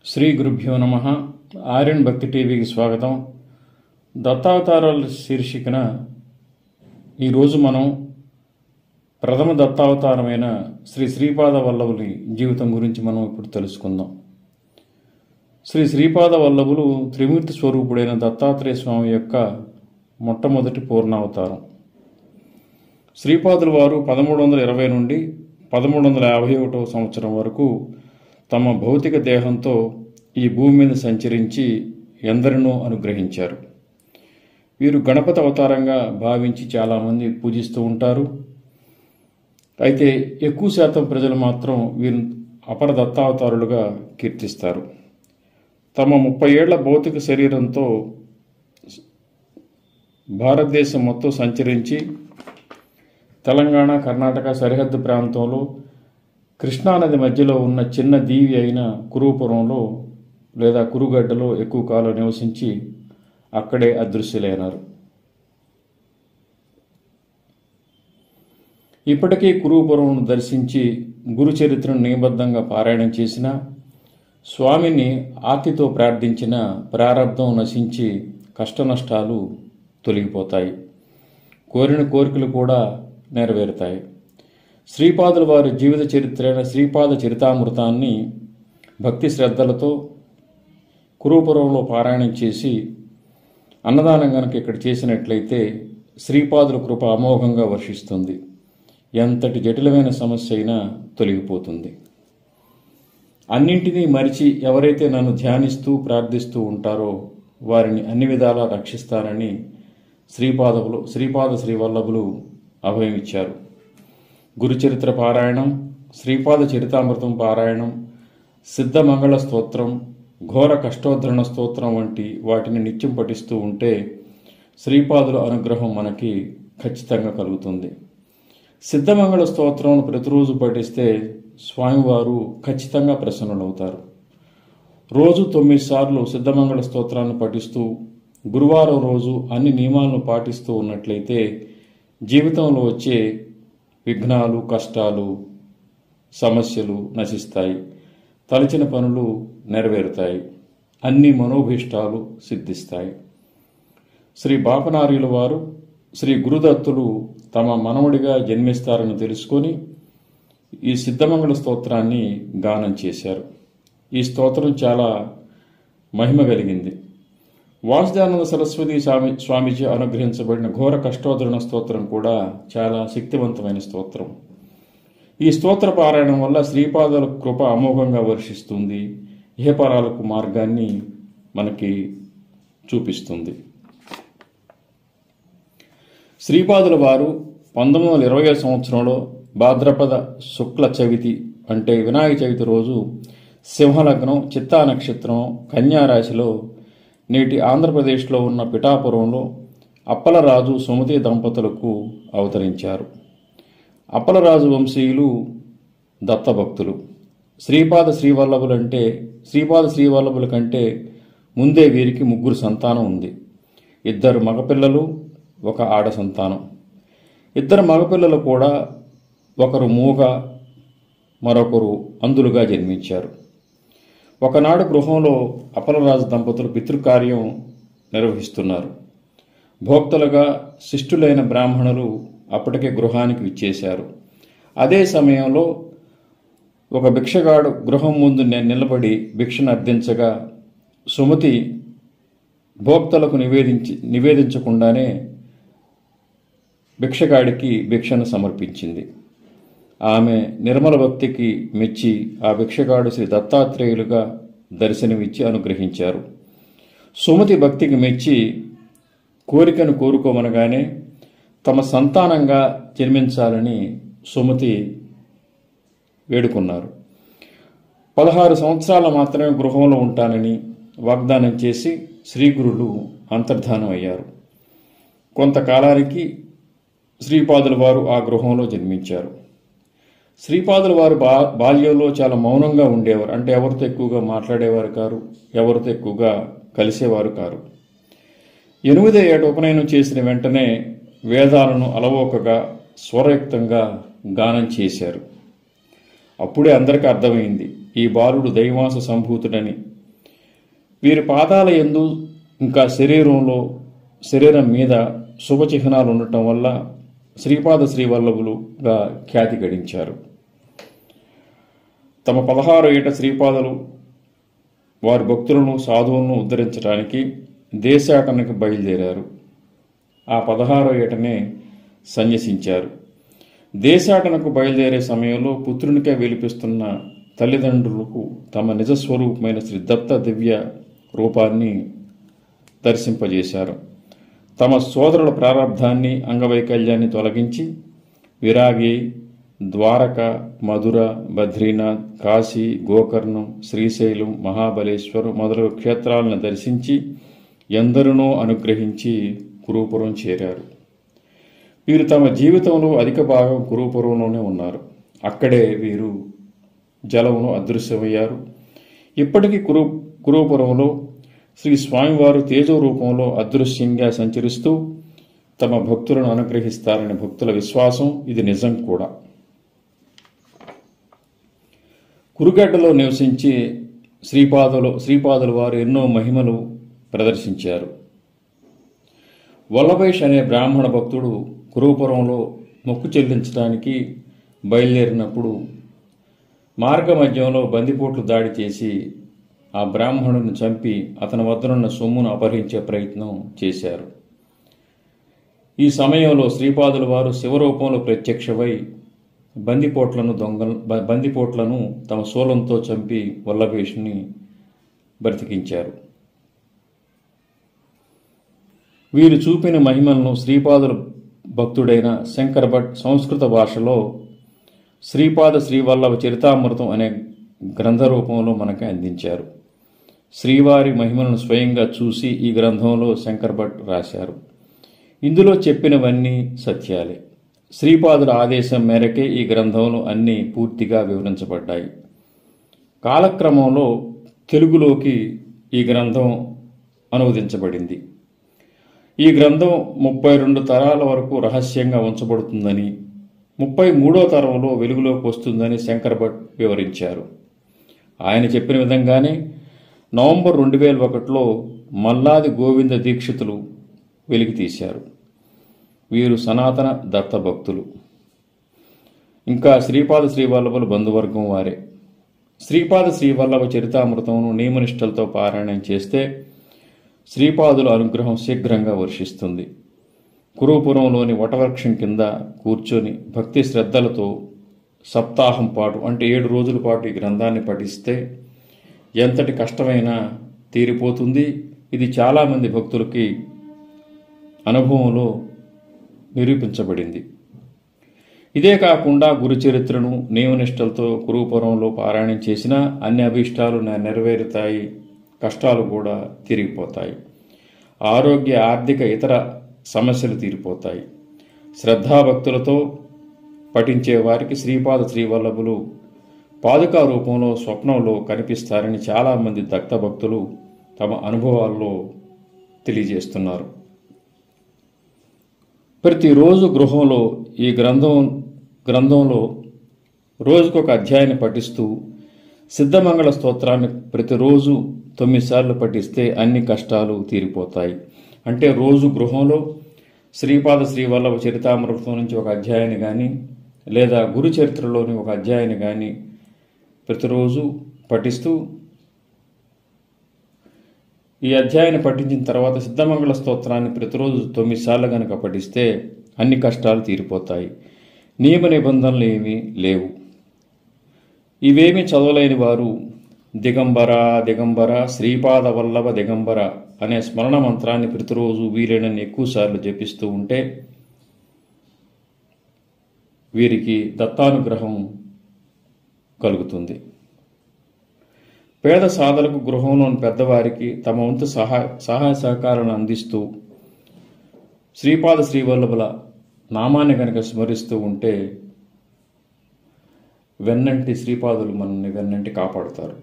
శ్రీ గురుభ్యో నమః. ఆర్యన్ భక్తి టీవీకి స్వాగతం. దత్తావతారాల శీర్షికన ఈరోజు మనం ప్రథమ దత్తావతారమైన శ్రీ శ్రీపాద వల్లభుని జీవితం గురించి మనం ఇప్పుడు తెలుసుకుందాం. శ్రీ శ్రీపాద వల్లభులు త్రిమూర్తి స్వరూపుడైన దత్తాత్రేయ స్వామి యొక్క మొట్టమొదటి పూర్ణావతారం. శ్రీపాదుల వారు 1320 నుండి 1351 సంవత్సరం వరకు తమ భౌతిక దేహంతో ఈ భూమి మీద సంచరించి ఎందరినో అనుగ్రహించారు. వీరు గణపతి అవతారంగా భావించి చాలామంది పూజిస్తూ ఉంటారు. అయితే ఎక్కువ శాతం ప్రజలు మాత్రం వీరు అపర దత్తావతారులుగా కీర్తిస్తారు. తమ 30 ఏళ్ల భౌతిక శరీరంతో భారతదేశం మొత్తం సంచరించి తెలంగాణ, కర్ణాటక సరిహద్దు ప్రాంతంలో కృష్ణానది మధ్యలో ఉన్న చిన్న దీవి అయిన కురుపురంలో లేదా కురుగడ్డలో ఎక్కువ కాలం నివసించి అక్కడే అదృశ్యులైనారు. ఇప్పటికీ కురుపురం దర్శించి గురు చరిత్రను నిబద్ధంగా పారాయణం చేసిన, స్వామిని ఆర్తితో ప్రార్థించిన ప్రారబ్ధం నశించి కష్టనష్టాలు తొలగిపోతాయి, కోరిన కోరికలు కూడా నెరవేరుతాయి. శ్రీపాదుల వారి జీవిత చరిత్రైన శ్రీపాద చరితామృతాన్ని భక్తి శ్రద్ధలతో కురుపురంలో పారాయణం చేసి అన్నదానం గనక ఇక్కడ చేసినట్లయితే శ్రీపాదుల కృప అమోఘంగా వర్షిస్తుంది. ఎంతటి జటిలమైన సమస్య అయినా తొలగిపోతుంది. అన్నింటినీ మరిచి ఎవరైతే నన్ను ధ్యానిస్తూ ప్రార్థిస్తూ ఉంటారో వారిని అన్ని విధాలా రక్షిస్తానని శ్రీపాద శ్రీవల్లభులు అభయమిచ్చారు. గురుచరిత్ర పారాయణం, శ్రీపాద చరితామృతం పారాయణం, సిద్ధమంగళ స్తోత్రం, ఘోర కష్టోద్ధరణ స్తోత్రం వంటి వాటిని నిత్యం పఠిస్తూ ఉంటే శ్రీపాదుల అనుగ్రహం మనకి ఖచ్చితంగా కలుగుతుంది. సిద్ధమంగళ స్తోత్రం ప్రతిరోజు పఠిస్తే స్వామివారు ఖచ్చితంగా ప్రసన్నులవుతారు. రోజు 9 సార్లు సిద్ధమంగళ స్తోత్రాన్ని పఠిస్తూ గురువారం రోజు అన్ని నియమాలను పాటిస్తూ ఉన్నట్లయితే జీవితంలో వచ్చే విఘ్నాలు, కష్టాలు, సమస్యలు నశిస్తాయి. తలచిన పనులు నెరవేరుతాయి. అన్ని మనోభీష్టాలు సిద్ధిస్తాయి. శ్రీ బాపనార్యుల వారు శ్రీ గురుదత్తులు తమ మనవడిగా జన్మిస్తారని తెలుసుకొని ఈ సిద్ధమంగళ స్తోత్రాన్ని గానం చేశారు. ఈ స్తోత్రం చాలా మహిమ కలిగింది. వాసుదేవానంద సరస్వతి స్వామీజీ అనుగ్రహించబడిన ఘోర కష్టోద్ధరణ స్తోత్రం కూడా చాలా శక్తివంతమైన స్తోత్రం. ఈ స్తోత్ర పారాయణం వల్ల శ్రీపాదుల కృప అమోఘంగా వర్షిస్తుంది. ఇహపరాలకు మార్గాన్ని మనకి చూపిస్తుంది. శ్రీపాదుల వారు 1920 సంవత్సరంలో భాద్రపద శుక్ల చవితి అంటే వినాయక చవితి రోజు సింహలగ్నం, చిత్తా నక్షత్రం, కన్యారాశిలో నేటి ఆంధ్రప్రదేశ్లో ఉన్న పిఠాపురంలో అప్పలరాజు, సుమతి దంపతులకు అవతరించారు. అప్పలరాజు వంశీయులు దత్తభక్తులు. శ్రీపాద శ్రీవల్లభుల కంటే ముందే వీరికి 3 సంతానం ఉంది. 2 మగపిల్లలు, 1 ఆడ సంతానం. 2 మగపిల్లలు కూడా ఒకరు మూగ, మరొకరు అంధులుగా జన్మించారు. ఒకనాడు గృహంలో అప్పలరాజు దంపతులు పితృకార్యం నిర్వహిస్తున్నారు. భోక్తలుగా శిష్టులైన బ్రాహ్మణులు అప్పటికే గృహానికి విచ్చేశారు. అదే సమయంలో ఒక భిక్షగాడు గృహం ముందు నిలబడి భిక్షను అర్థించగా సుమతి భోక్తలకు నివేదించకుండానే భిక్షగాడికి భిక్షను సమర్పించింది. ఆమె నిర్మల భక్తికి మెచ్చి ఆ భిక్షగాడు శ్రీ దత్తాత్రేయులుగా దర్శనమిచ్చి అనుగ్రహించారు. సుమతి భక్తికి మెచ్చి కోరికను కోరుకోమనగానే తమ సంతానంగా జన్మించాలని సుమతి వేడుకున్నారు. 16 సంవత్సరాలు మాత్రమే గృహంలో ఉంటానని వాగ్దానం చేసి శ్రీగురులు అంతర్ధానం అయ్యారు. కొంతకాలానికి శ్రీపాదుల వారు ఆ గృహంలో జన్మించారు. శ్రీపాదుల వారు బాల్యంలో చాలా మౌనంగా ఉండేవారు. అంటే ఎవరితో ఎక్కువగా మాట్లాడేవారు కారు, ఎవరితో ఎక్కువగా కలిసేవారు కారు. 8వ ఏట ఉపనయనం చేసిన వెంటనే వేదాలను అలవోకగా స్వరయుక్తంగా గానం చేశారు. అప్పుడే అందరికీ అర్థమైంది ఈ బాలుడు దైవాంశ సంభూతుడని, వీరి పాదాల యందు ఇంకా శరీరం మీద శుభచిహ్నాలు ఉండటం వల్ల శ్రీపాద శ్రీవల్లభులుగా ఖ్యాతి గడించారు. తమ 16 ఏట శ్రీపాదులు వారి భక్తులను సాధువులను ఉద్ధరించడానికి దేశాటనకు బయలుదేరారు. ఆ 16 ఏటనే సన్యసించారు. దేశాటనకు బయలుదేరే సమయంలో పుత్రునికే విలిపిస్తున్న తల్లిదండ్రులకు తమ నిజస్వరూపమైన శ్రీ దత్త దివ్య రూపాన్ని దర్శింపజేశారు. తమ సోదరుల ప్రారంధాన్ని అంగవైకల్యాన్ని తొలగించి విరాగి, ద్వారక, మధుర, బద్రీనాథ్, కాశీ, గోకర్ణం, శ్రీశైలం, మహాబలేశ్వరం మొదలగు క్షేత్రాలను దర్శించి ఎందరినో అనుగ్రహించి కురూపురం చేరారు. వీరు తమ జీవితంలో అధిక భాగం కురూపురంలోనే ఉన్నారు. అక్కడే వీరు జలమును అదృశ్యమయ్యారు. ఇప్పటికీ కురూపురంలో శ్రీ స్వామివారు తేజో రూపంలో అదృశ్యంగా సంచరిస్తూ తమ భక్తులను అనుగ్రహిస్తారని భక్తుల విశ్వాసం. ఇది నిజం కూడా. కురుగడ్డలో నివసించి శ్రీపాదుల వారు ఎన్నో మహిమలు ప్రదర్శించారు. వల్లభేష్ అనే బ్రాహ్మణ భక్తుడు కురూపురంలో మొక్కు చెల్లించడానికి బయలుదేరినప్పుడు మార్గ మధ్యంలో బందిపోట్లు దాడి చేసి ఆ బ్రాహ్మణుని చంపి అతని వద్దనున్న సొమ్మును అపహరించే ప్రయత్నం చేశారు. ఈ సమయంలో శ్రీపాదుల వారు శివరూపంలో ప్రత్యక్షమై బందిపోట్లను తమ శూలంతో చంపి వల్లభేషుని బ్రతికించారు. వీరు చూపిన మహిమలను శ్రీపాదుల భక్తుడైన శంకర భట్ సంస్కృత భాషలో శ్రీపాద శ్రీవల్లభ చరితామృతం అనే గ్రంథ రూపంలో మనకు అందించారు. శ్రీవారి మహిమలను స్వయంగా చూసి ఈ గ్రంథంలో శంకర భట్ రాశారు. ఇందులో చెప్పినవన్నీ సత్యాలే. శ్రీపాదుల ఆదేశం మేరకే ఈ గ్రంథంలో అన్నీ పూర్తిగా వివరించబడ్డాయి. కాలక్రమంలో తెలుగులోకి ఈ గ్రంథం అనువదించబడింది. ఈ గ్రంథం 32 తరాల వరకు రహస్యంగా ఉంచబడుతుందని, 33వ తరంలో వెలుగులోకి వస్తుందని శంకర భట్ వివరించారు. ఆయన చెప్పిన విధంగానే నవంబర్ 2001లో మల్లాది గోవింద దీక్షితులు వెలికి తీశారు. వీరు సనాతన దత్త భక్తులు. ఇంకా శ్రీపాద శ్రీవల్లభుల బంధువర్గం వారే. శ్రీపాద శ్రీవల్లభ చరితామృతమును నియమనిష్టలతో పారాయణం చేస్తే శ్రీపాదుల అనుగ్రహం శీఘ్రంగా వర్షిస్తుంది. కురూపురంలోని వటవృక్షం కింద కూర్చొని భక్తి శ్రద్ధలతో సప్తాహం పాటు అంటే 7 రోజుల పాటు ఈ గ్రంథాన్ని పఠిస్తే ఎంతటి కష్టమైనా తీరిపోతుంది. ఇది చాలామంది భక్తులకి అనుభవంలో నిరూపించబడింది. ఇదే కాకుండా గురుచరిత్రను నియమనిష్టలతో కురూపురంలో పారాయణం చేసినా అన్ని అభీష్టాలు నెరవేరుతాయి, కష్టాలు కూడా తిరిగిపోతాయి. ఆరోగ్య, ఆర్థిక, ఇతర సమస్యలు తీరిపోతాయి. శ్రద్ధాభక్తులతో పఠించే వారికి శ్రీపాద శ్రీవల్లభులు పాదుకా రూపంలో స్వప్నంలో కనిపిస్తారని చాలామంది దత్త భక్తులు తమ అనుభవాల్లో తెలియజేస్తున్నారు. ప్రతిరోజు గృహంలో ఈ గ్రంథంలో రోజుకొక అధ్యాయాన్ని పఠిస్తూ సిద్ధమంగళ స్తోత్రాన్ని ప్రతిరోజు 9 సార్లు పఠిస్తే అన్ని కష్టాలు తీరిపోతాయి. అంటే రోజు గృహంలో శ్రీపాద శ్రీవల్లభ చరితామృతం నుంచి ఒక అధ్యాయాన్ని కానీ లేదా గురు చరిత్రలోని ఒక అధ్యాయాన్ని కానీ ప్రతిరోజు పఠిస్తూ ఈ అధ్యాయాన్ని పఠించిన తర్వాత సిద్ధమంగళ స్తోత్రాన్ని ప్రతిరోజు 9 సార్లు కనుక పఠిస్తే అన్ని కష్టాలు తీరిపోతాయి. నియమ నిబంధనలు ఏమీ లేవు. ఇవేమీ చదవలేని వారు దిగంబర దిగంబర శ్రీపాద వల్లభ దిగంబర అనే స్మరణ మంత్రాన్ని ప్రతిరోజు వీలైనన్ని ఎక్కువసార్లు జపిస్తూ ఉంటే వీరికి దత్తానుగ్రహం కలుగుతుంది. పేద సాధలకు గృహంలోని పెద్దవారికి తమ వంతు సహాయ సహకారాలను అందిస్తూ శ్రీపాద శ్రీవల్లభుల నామాన్ని కనుక స్మరిస్తూ ఉంటే వెన్నంటి శ్రీపాదులు మనల్ని వెన్నంటి కాపాడుతారు.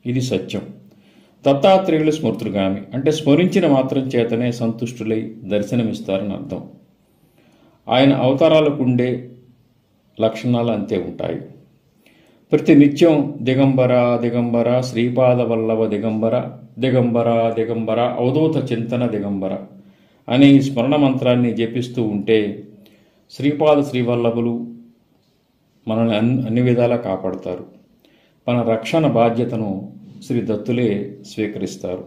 ఇది సత్యం. దత్తాత్రేయులు స్మృతులుగామి అంటే స్మరించిన మాత్రం చేతనే సంతుష్టులై దర్శనమిస్తారని అర్థం. ఆయన అవతారాలకు ఉండే లక్షణాలు అంతే ఉంటాయి. ప్రతి నిత్యం దిగంబర దిగంబర శ్రీపాద వల్లభ దిగంబర దిగంబర దిగంబర అవధూత చింతన దిగంబర అనే ఈ స్మరణ మంత్రాన్ని జపిస్తూ ఉంటే శ్రీపాద శ్రీవల్లభులు మనల్ని అన్ని విధాలా కాపాడతారు. మన రక్షణ బాధ్యతను శ్రీ దత్తులే స్వీకరిస్తారు.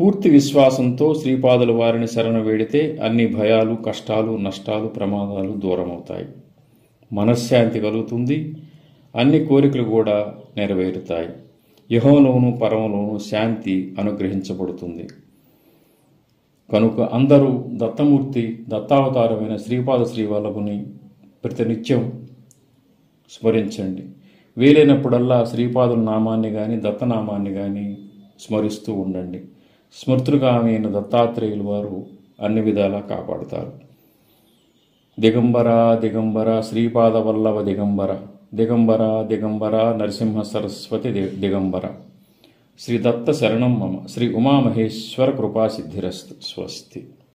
పూర్తి విశ్వాసంతో శ్రీపాదుల వారిని శరణ వేడితే అన్ని భయాలు, కష్టాలు, నష్టాలు, ప్రమాదాలు దూరమవుతాయి. మనశ్శాంతి కలుగుతుంది. అన్ని కోరికలు కూడా నెరవేరుతాయి. ఇహంలోనూ పరమలోనూ శాంతి అనుగ్రహించబడుతుంది. కనుక అందరూ దత్తమూర్తి దత్తావతారమైన శ్రీపాద శ్రీవల్లభుని ప్రతినిత్యం స్మరించండి. వీలైనప్పుడల్లా శ్రీపాదుల నామాన్ని కానీ దత్తనామాన్ని కానీ స్మరిస్తూ ఉండండి. స్మృతులుగామైన దత్తాత్రేయులు వారు అన్ని విధాలా కాపాడుతారు. దిగంబర దిగంబర శ్రీపాద వల్లభ దిగంబర దిగంబర దిగంబర నరసింహ సరస్వతి దిగంబర. శ్రీ దత్త శరణం మమ. శ్రీ ఉమామహేశ్వర కృపా సిద్ధిరస్తు. స్వస్తి.